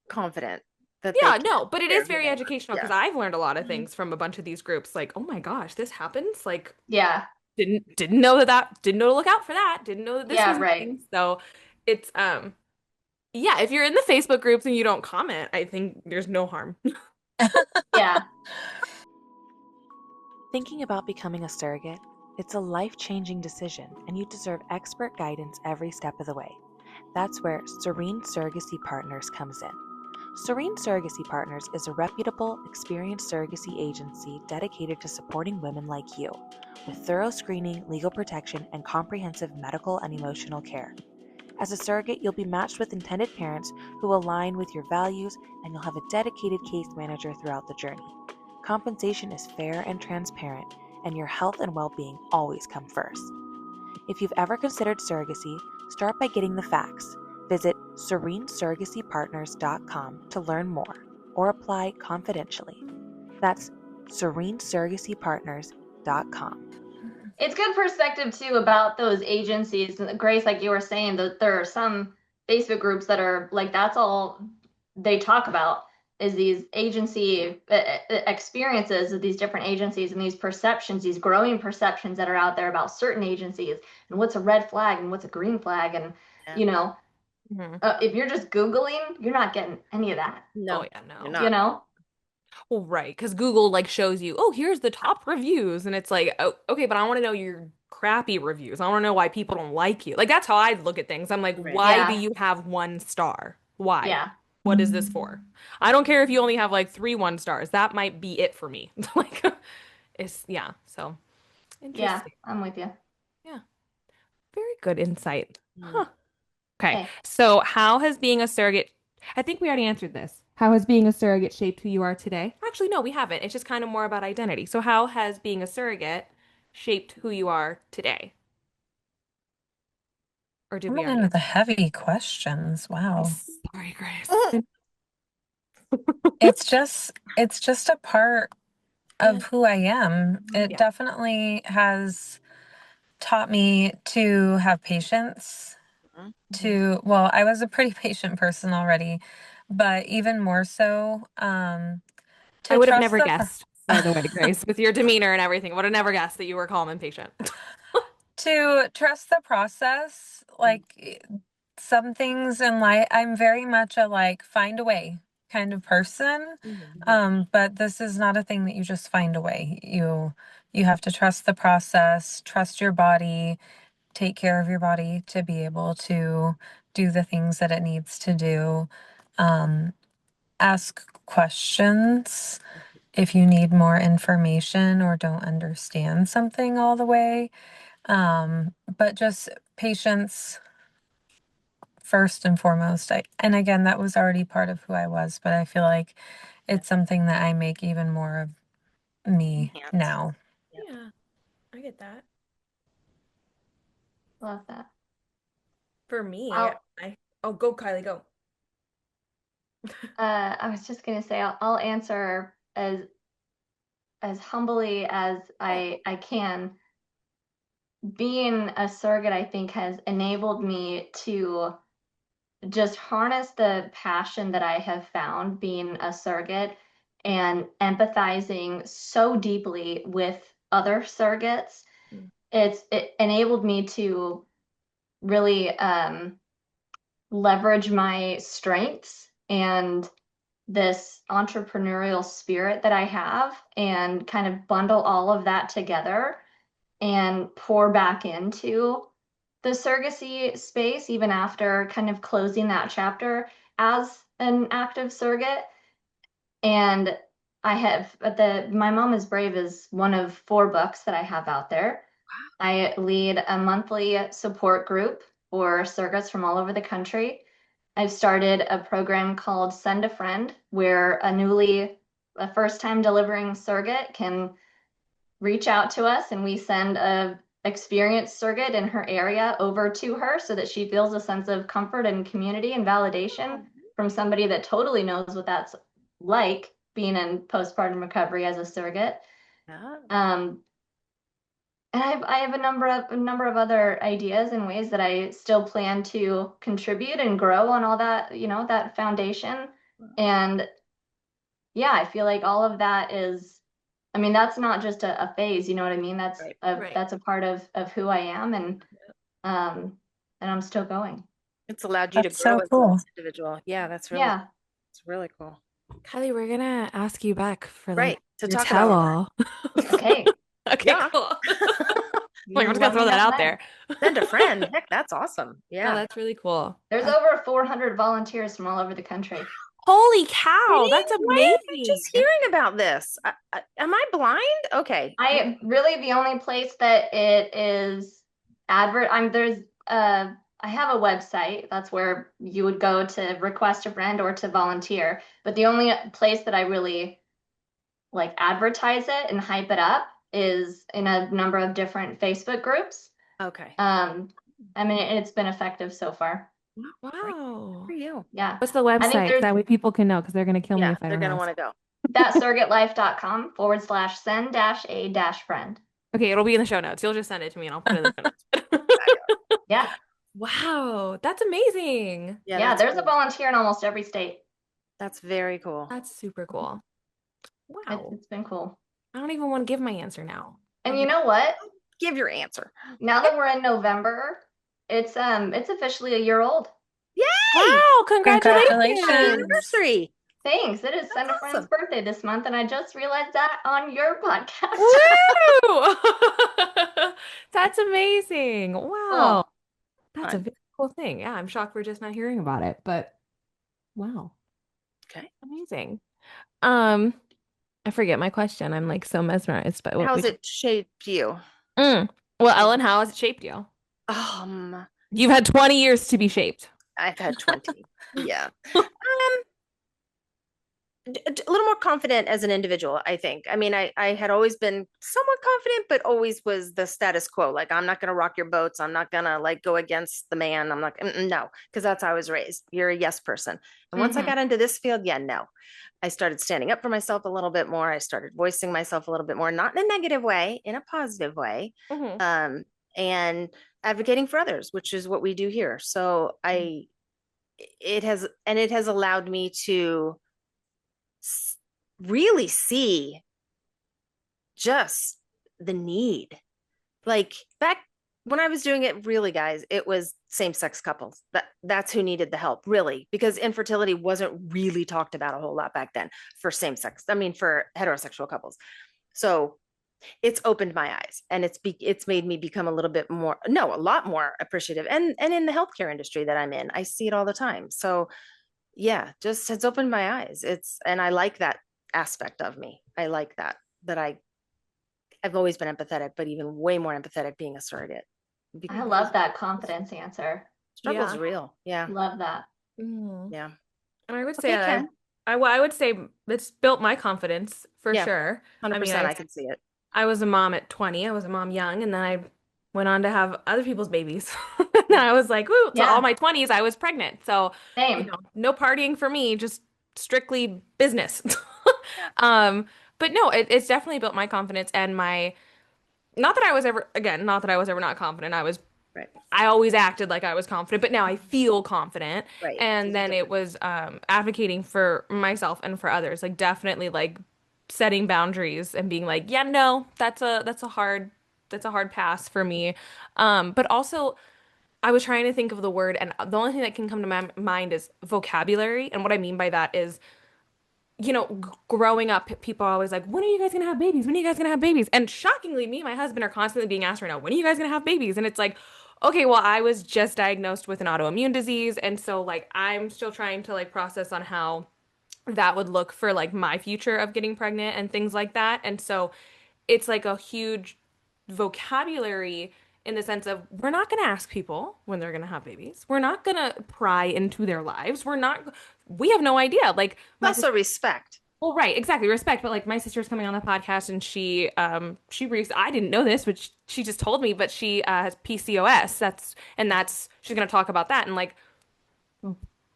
confident that they yeah, can no, but it share is who very they are. educational because Yeah. I've learned a lot of Mhm. things from a bunch of these groups. Like, oh my gosh, this happens. Like, Yeah, didn't know that didn't know to look out for that. Didn't know that this yeah, was a right. thing. So it's yeah, if you're in the Facebook groups and you don't comment, I think there's no harm. Yeah, Thinking about becoming a surrogate? It's a life-changing decision, and you deserve expert guidance every step of the way. That's where Serene Surrogacy Partners comes in. Serene Surrogacy Partners is a reputable, experienced surrogacy agency dedicated to supporting women like you, with thorough screening, legal protection, and comprehensive medical and emotional care. As a surrogate, you'll be matched with intended parents who align with your values, and you'll have a dedicated case manager throughout the journey. Compensation is fair and transparent, and your health and well-being always come first. If you've ever considered surrogacy, start by getting the facts. Visit serenesurrogacypartners.com to learn more or apply confidentially. That's serenesurrogacypartners.com. It's good perspective too about those agencies. Grace, like you were saying, that there are some Facebook groups that are like that's all they talk about is these agency experiences of these different agencies and these perceptions, these growing perceptions that are out there about certain agencies and what's a red flag and what's a green flag. And, Yeah. you know, Mhm. if you're just Googling, you're not getting any of that, No, Oh yeah, you're no. you not. know? Well, right, because Google like shows you, oh, here's the top reviews, and it's like, oh, okay, but I want to know your crappy reviews. I want to know why people don't like you. Like that's how I look at things. I'm like, Right. why do Yeah. you have 1 star? Why? Yeah. What is this for? I don't care if you only have like 3 1 stars. That might be it for me. Like, it's yeah. So Yeah. interesting. I'm with you. Yeah, very good insight. Mm. Huh. Okay, Okay. so how has being a surrogate, I think we already answered this. How has being a surrogate shaped who you are today? Actually, no, we haven't. It's just kind of more about identity. So how has being a surrogate shaped who you are today? Or did we Coming in already with the answer heavy questions. that? Wow. Sorry, Grace. It's just a part Yeah. of who I am. It Yeah. definitely has taught me to have patience, Mhm. well, I was a pretty patient person already, but even more so, I to would have trust never the guessed, by the way, Grace, with your demeanor and everything. I would have never guessed that you were calm and patient. to trust the process. Like some things in life, I'm very much a like find a way kind of person. But this is not a thing that you just find a way. You have to trust the process, trust your body, take care of your body to be able to do the things that it needs to do. Ask questions if you need more information or don't understand something all the way. But just patience first and foremost. And again, that was already part of who I was, but I feel like it's something that I make even more of me Enhance. now. Yep. Yeah, I get that. Love that. For me, I'll oh, go, Kylie, go. I was just gonna say I'll answer as humbly as I can. Being a surrogate, I think, has enabled me to just harness the passion that I have found being a surrogate and empathizing so deeply with other surrogates. Mm. It enabled me to really leverage my strengths and this entrepreneurial spirit that I have and kind of bundle all of that together and pour back into the surrogacy space, even after kind of closing that chapter as an active surrogate. And I have My Mom is Brave is one of 4 books that I have out there. I lead a monthly support group for surrogates from all over the country. I've started a program called Send a Friend, where a first time delivering surrogate can reach out to us and we send a experienced surrogate in her area over to her so that she feels a sense of comfort and community and validation from somebody that totally knows what that's like being in postpartum recovery as a surrogate. Yeah. Um, and I have a number of other ideas and ways that I still plan to contribute and grow on all that, that foundation. And yeah, I feel like all of that is, I mean, that's not just a phase, you know what I mean? Right. Right. That's a part of who I am, um and I'm still going. It's allowed you to That's grow so as an cool. individual. Yeah, Yeah. it's really cool. Kylie, we're gonna ask you back for like Right. To your talk about more. tell-all. Okay. Okay, Yeah. cool. Like, You I'm just gonna let throw me that know out when. there. Send a friend. Heck, that's awesome. No, Yeah. that's really cool. There's over 400 volunteers from all over the country. Holy cow, Really? that's Why am I amazing. just hearing about this? Am I blind? Okay. I really the only place that it is there's I have a website. That's where you would go to request a friend or to volunteer. But the only place that I really like advertise it and hype it up is in a number of different Facebook groups. Okay. I mean, it's been effective so far. Great Wow. for you. Yeah. What's the I think website? there's That way people can know because they're gonna kill me Yeah, if I they're don't gonna ask. want to go. thatsurrogatelife.com/send-a-friend. Okay, it'll be in the show notes. You'll just send it to me and I'll put it in the show notes. Yeah. Wow, that's amazing. Yeah, Yeah, that's there's a cool. volunteer in almost every state. That's very cool. That's super cool. It's, Wow. it's been cool. I don't even want to give my answer now. And you know what? Give your answer. Now that we're in November, it's officially a year old. Yay! Wow, Happy congratulations. anniversary. Thanks. It is That's Send a Friend's awesome. birthday this month, and I just realized that on your podcast. Woo! That's amazing. Wow. Cool. That's a Fun. very cool thing. Yeah, I'm shocked we're just not hearing about it, but wow. Okay. Amazing. Um, I forget my question. I'm like so mesmerized by what we How's it shaped you? Mm. Well, Ellen, how has it shaped you? Um, You've had 20 years to be shaped. I've had 20. Yeah. A little more confident as an individual, I think. I mean, I had always been somewhat confident, but always was the status quo. Like, I'm not going to rock your boats. I'm not going to like go against the man. I'm not, no, because that's how I was raised. You're a yes person. And once I got into this field, yeah, no. I started standing up for myself a little bit more. I started voicing myself a little bit more, not in a negative way, in a positive way. Mhm. And advocating for others, which is what we do here. So it has allowed me to really see just the need. Like back when I was doing it, really, guys, it was same-sex couples. That's who needed the help, really, because infertility wasn't really talked about a whole lot back then for same-sex. I mean, for heterosexual couples. So it's opened my eyes, and it's made me become a little bit more, no, a lot more appreciative. And in the healthcare industry that I'm in, I see it all the time. So yeah, just has opened my eyes. And I like that aspect of me. I like that I've always been empathetic, but even way more empathetic being a surrogate. I Because love that confidence answer. struggle's Yeah. real. Yeah. Love that. Mhm. Yeah. And I would say Okay, Ken. I would say it's built my confidence for Yeah. sure. I mean, 100% I can see it. I was a mom at 20. I was a mom young, and then I went on to have other people's babies. And I was like, ooh, so all Yeah, my 20s, I was pregnant. So, same. no partying for me, just strictly business. Yeah. But no, it's definitely built my confidence and my, not that I was ever, again, not that I was ever not confident. Right. I always acted like I was confident, but now I feel confident. Right. And then it was advocating for myself and for others, like definitely like setting boundaries and being like, yeah, no, that's a hard pass for me. But also I was trying to think of the word, and the only thing that can come to my mind is vocabulary. And what I mean by that is, growing up, people are always like, when are you guys gonna have babies? When are you guys gonna have babies? And shockingly, me and my husband are constantly being asked right now, when are you guys gonna have babies? And it's like, okay, well, I was just diagnosed with an autoimmune disease. And so, like, I'm still trying to, like, process on how that would look for, like, my future of getting pregnant and things like that. And so, it's like a huge vocabulary in the sense of we're not going to ask people when they're going to have babies. We're not going to pry into their lives. We have no idea. Like my Also respect. well, right, exactly, respect. But like my sister's coming on the podcast and I didn't know this, but she just told me, but she has PCOS. That's she's going to talk about that. And like,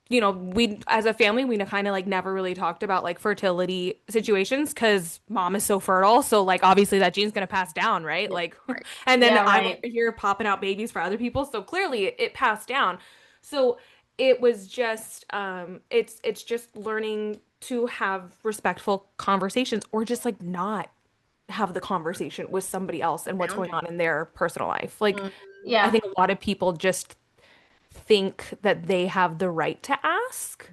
we as a family, we kind of like never really talked about like fertility situations because mom is so fertile. So like obviously that gene's gonna pass down, right? Yeah. Like, Right. and then Yeah, I'm right. over here popping out babies for other people. So clearly it passed down. So it was just it's just learning to have respectful conversations or just like not have the conversation with somebody else and what's going Boundary. on in their personal life. Like Mhm. I Yeah. think a lot of people just think that they have the right to ask.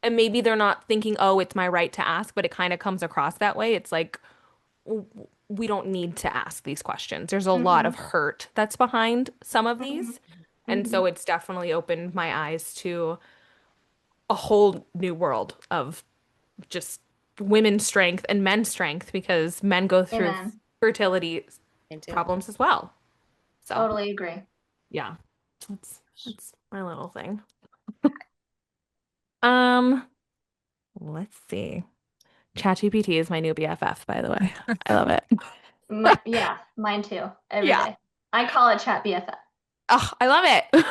And maybe they're not thinking, oh, it's my right to ask, but it kind of comes across that way. It's like, we don't need to ask these questions. There's a lot of hurt that's behind some of these. And so it's definitely opened my eyes to a whole new world of just women's strength and men's strength because men go through Amen. fertility Into problems as well. So, Totally agree. yeah, that's my little thing. Um, let's see. ChatGPT is my new BFF, by the way. I love it. Yeah, mine too. Every Yeah. day. I call it Chat BFF. Oh, I love it.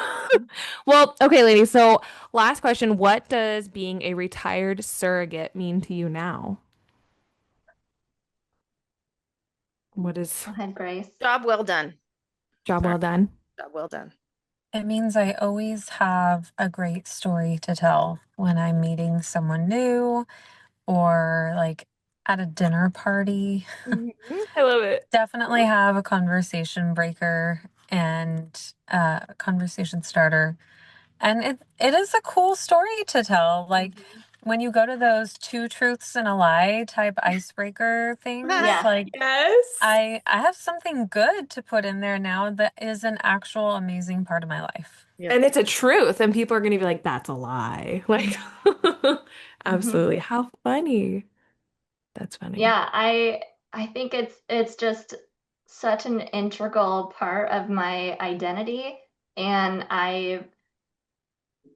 Well, okay, ladies. So, last question. What does being a retired surrogate mean to you now? What is Go ahead, Grace. Job well done. job Sorry. well done? Job well done. It means I always have a great story to tell when I'm meeting someone new or like at a dinner party. I love it. Definitely have a conversation breaker and a conversation starter. And it is a cool story to tell. Like when you go to those two truths and a lie type icebreaker things, Yeah. like Yes. I have something good to put in there now that is an actual amazing part of my life. Yeah. And it's a truth, and people are going to be like, that's a lie. Like, absolutely. How funny. That's funny. Yeah, I think it's just such an integral part of my identity, and I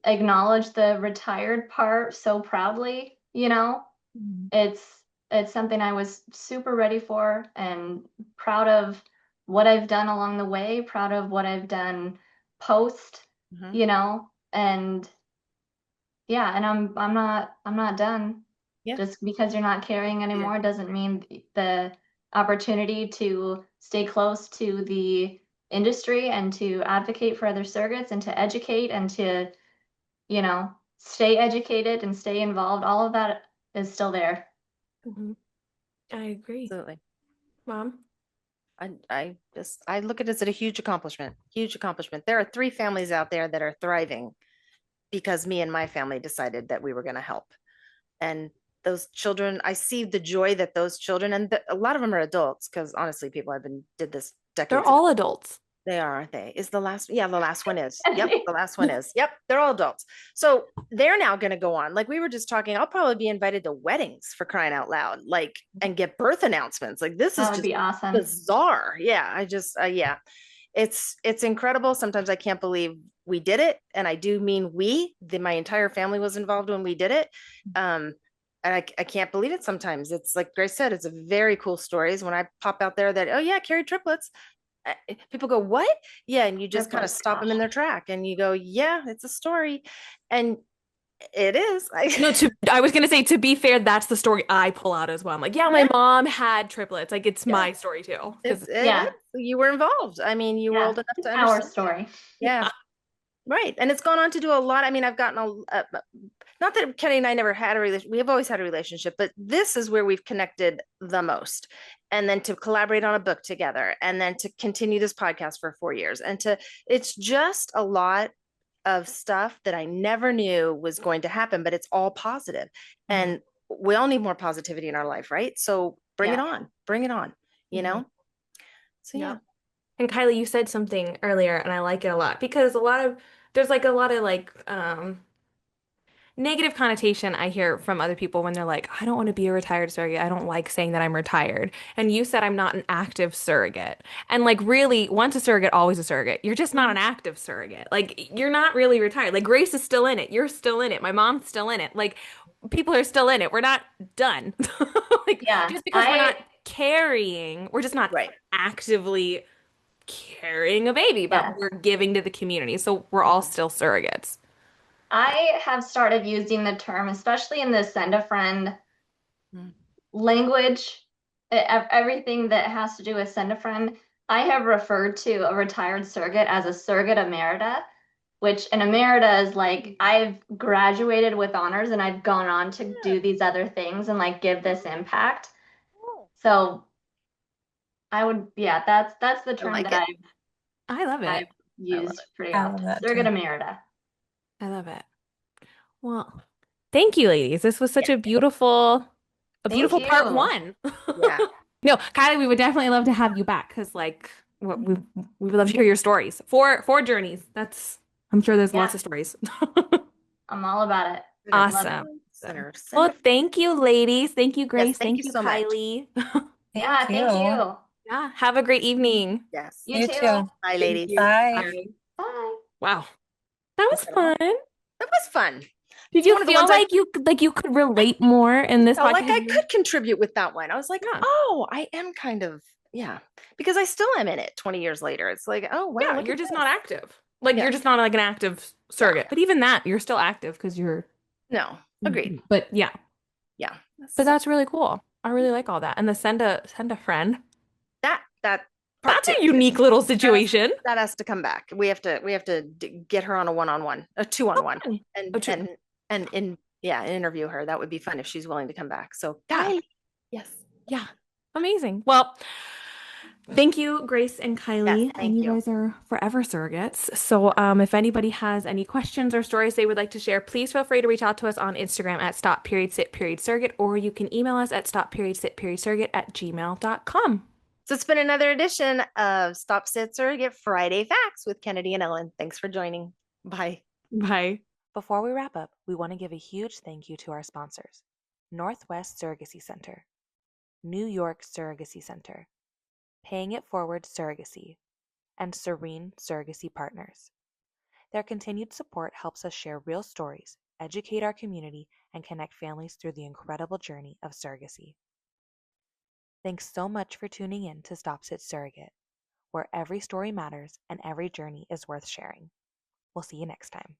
acknowledge the retired part so proudly, you know? It's something I was super ready for and proud of what I've done along the way, proud of what I've done post, Mhm. you know? And yeah, and I'm not done. Yeah. Just because you're not carrying anymore doesn't mean the opportunity to stay close to the industry and to advocate for other surrogates and to educate and to, you know, stay educated and stay involved. All of that is still there. Mhm. I agree. Absolutely. Mom? I look at it as a huge accomplishment. Huge accomplishment. There are 3 families out there that are thriving because me and my family decided that we were going to help. And those children, I see the joy that those children, and a lot of them are adults, because honestly, people have did this They're decades ago. all adults. They are, aren't they? Is the last, yeah, the last one is. Yep, the last one is. Yep, they're all adults. So they're now going to go on. Like we were just talking, I'll probably be invited to weddings for crying out loud, like, and get birth announcements. Like this is That would just be awesome. bizarre. Yeah, yeah, it's incredible. Sometimes I can't believe we did it, and I do mean my entire family was involved when we did it. And I can't believe it sometimes. It's like Grace said, it's a very cool stories when I pop out there that, oh yeah, carried triplets. People go, what? Yeah. And you just kind of Triplets, stop them in gosh. their track and you go, yeah, it's a story. And it is. No, I was gonna say, to be fair, that's the story I pull out as well. I'm like, yeah, my mom had triplets. Like it's my story too. Because Yeah. You were involved. I mean, you were Yeah. old enough It's to our understand. story. Yeah. Right. And it's gone on to do a lot. I mean, I've gotten not that Kenny and I never had a relationship. We have always had a relationship, but this is where we've connected the most. And then to collaborate on a book together and then to continue this podcast for 4 years it's just a lot of stuff that I never knew was going to happen, but it's all positive. And we all need more positivity in our life, right? So bring it on, you know? So yeah. And Kylie, you said something earlier, and I like it a lot because there's like a lot of like negative connotation I hear from other people when they're like, I don't want to be a retired surrogate. I don't like saying that I'm retired. And you said I'm not an active surrogate. And like really, once a surrogate, always a surrogate. You're just not an active surrogate. Like you're not really retired. Like Grace is still in it. You're still in it. My mom's still in it. Like people are still in it. We're not done. Like Yeah. just because we're not carrying, we're just not actively carrying a baby, but we're giving to the community. So we're all still surrogates. I have started using the term, especially in the send a friend language, everything that has to do with send a friend. I have referred to a retired surrogate as a surrogate emerita, which an emerita is like I've graduated with honors and I've gone on to do these other things and like give this impact. So I would, that's the term like that it. I love I've it. used pretty I love often. that Surrogate too. emerita. I love it. Well, thank you, ladies. This was such a beautiful Thank part you. one. Yeah. No, Kylie, we would definitely love to have you back because like we would love to hear your stories. Four journeys. I'm sure there's lots of stories. I'm all about it. Awesome. Center. Well, thank you, ladies. Thank you, Grace. Yes, thank you you, so much. Kylie. Yeah, thank you. Yeah, have a great evening. Yes. You You too. too. Bye, ladies. Bye. Bye. Wow. That was fun. That was fun. Did you one of the feel ones like you could relate more in this felt like I podcast? could contribute with that one. I was like, Yeah. oh, I am kind of, because I still am in it 20 years later. It's like, oh, wow. Yeah, look you're at just this. not active. Like Yeah. you're just not like an active surrogate. But even that, you're still active because you're No, agreed. But yeah. Yeah. But that's really cool. I really like all that. And the send a friend. That part That's two. a unique little situation. That has to come back. We have to get her on a one-on-one, a two-on-one, and interview her. That would be fun if she's willing to come back. So Yeah. Kiely, yes, Yeah. Amazing. Well, thank you, Grace and Kiely. Yes, thank and you you. guys are forever surrogates. So if anybody has any questions or stories they would like to share, please feel free to reach out to us on Instagram at Stop.Sit.Surrogate, or you can email us at Stop.Sit.Surrogate@gmail.com. So it's been another edition of Stop.Sit.Surrogate Friday Facts with Kennedy and Ellen. Thanks for joining. Bye. Bye. Before we wrap up, we want to give a huge thank you to our sponsors: Northwest Surrogacy Center, New York Surrogacy Center, Paying It Forward Surrogacy, and Serene Surrogacy Partners. Their continued support helps us share real stories, educate our community, and connect families through the incredible journey of surrogacy. Thanks so much for tuning in to Stop.Sit.Surrogate, where every story matters and every journey is worth sharing. We'll see you next time.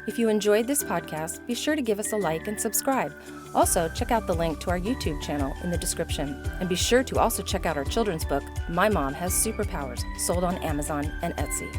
If you enjoyed this podcast, be sure to give us a like and subscribe. Also, check out the link to our YouTube channel in the description. And be sure to also check out our children's book, My Mom Has Superpowers, sold on Amazon and Etsy.